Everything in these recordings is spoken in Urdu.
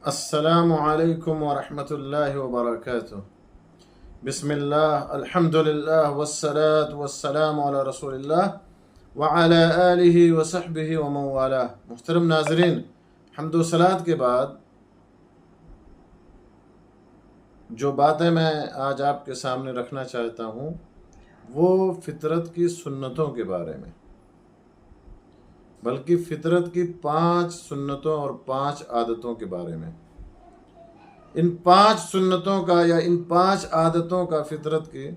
السلام علیکم ورحمۃ اللہ وبرکاتہ۔ بسم اللہ، الحمد للہ والصلاة والسلام علی رسول اللہ وعلی آلہ وصحبہ ومن والہ۔ محترم ناظرین، حمد و صلات کے بعد جو باتیں میں آج آپ کے سامنے رکھنا چاہتا ہوں وہ فطرت کی سنتوں کے بارے میں، بلکہ فطرت کی 5 سنتوں اور 5 عادتوں کے بارے میں۔ ان 5 سنتوں کا یا ان 5 عادتوں کا فطرت کی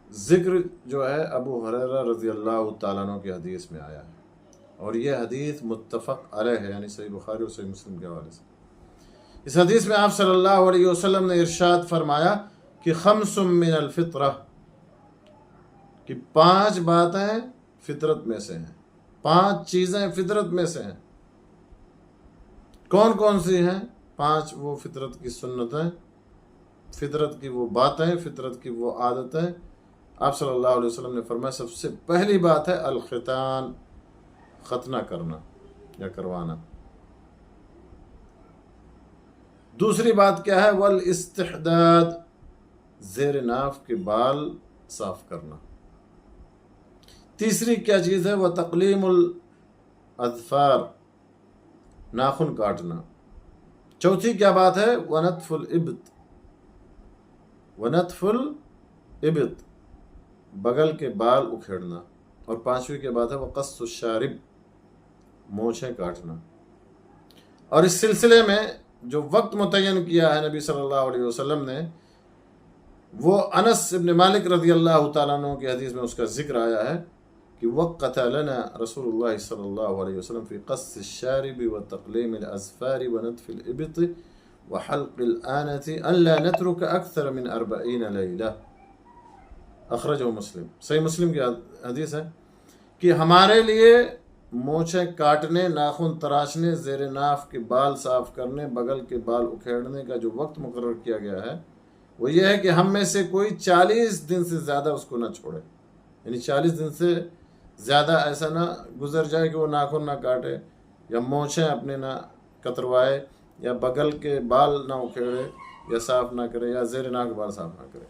ذکر جو ہے ابو ہریرہ رضی اللہ تعالیٰ عنہ کی حدیث میں آیا ہے، اور یہ حدیث متفق علیہ ہے، یعنی صحیح بخاری اور صحیح مسلم کے حوالے سے۔ اس حدیث میں آپ صلی اللہ علیہ وسلم نے ارشاد فرمایا کہ 5 من الفطرہ، کہ 5 باتیں فطرت میں سے ہیں، 5 چیزیں فطرت میں سے ہیں۔ کون کون سی ہیں؟ 5 وہ فطرت کی سنتیں، فطرت کی وہ باتیں، فطرت کی وہ عادتیں۔ آپ صلی اللہ علیہ وسلم نے فرمایا سب سے پہلی بات ہے الختان، ختنہ کرنا یا کروانا۔ دوسری بات کیا ہے؟ والاستحداد، زیر ناف کے بال صاف کرنا۔ تیسری کیا چیز ہے؟ وتقلیم الاظفار، ناخن کاٹنا۔ چوتھی کیا بات ہے؟ ونتف الابط، ونتف الابط، بغل کے بال اکھیڑنا۔ اور 5ویں کی بات ہے وقص الشارب، مونچھیں کاٹنا۔ اور اس سلسلے میں جو وقت متعین کیا ہے نبی صلی اللہ علیہ وسلم نے، وہ انس ابن مالک رضی اللہ تعالیٰ عنہ کی حدیث میں اس کا ذکر آیا ہے کہ وقت لنا رسول اللہ صلی اللہ علیہ وسلم فی قص الشارب وتقلیم الاظفار ونتف الابط وحلق الآنة ان لا نترك اکثر من 40 لیلہ، اخرجہ مسلم۔ صحیح مسلم کی حدیث ہے کہ ہمارے لیے مونچھیں کاٹنے، ناخن تراشنے، زیر ناف کے بال صاف کرنے، بغل کے بال اکھیڑنے کا جو وقت مقرر کیا گیا ہے وہ یہ ہے کہ ہم میں سے کوئی 40 دن سے زیادہ اس کو نہ چھوڑے، یعنی 40 دن سے زیادہ ایسا نہ گزر جائے کہ وہ ناخن نہ کاٹے، یا مونچھیں اپنے نہ کتروائے، یا بغل کے بال نہ اکھیڑے، یا صاف نہ کرے، یا زیر ناک بال صاف نہ کرے۔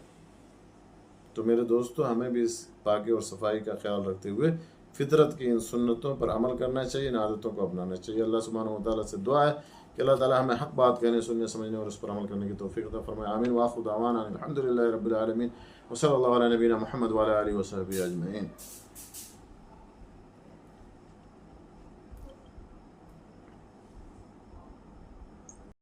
تو میرے دوستو، ہمیں بھی اس پاکی اور صفائی کا خیال رکھتے ہوئے فطرت کی ان سنتوں پر عمل کرنا چاہیے، ان عادتوں کو اپنانا چاہیے۔ اللہ سبحانہ و تعالیٰ سے دعا ہے کہ اللہ تعالیٰ ہمیں حق بات کہنے، سننے، سمجھنے اور اس پر عمل کرنے کی توفیق عطا فرمائے۔ آمین۔ وآخر دعوانا الحمد للہ رب العالمین، وصلی اللہ علی نبینا محمد وعلی آلہ وصحبہ اجمعین۔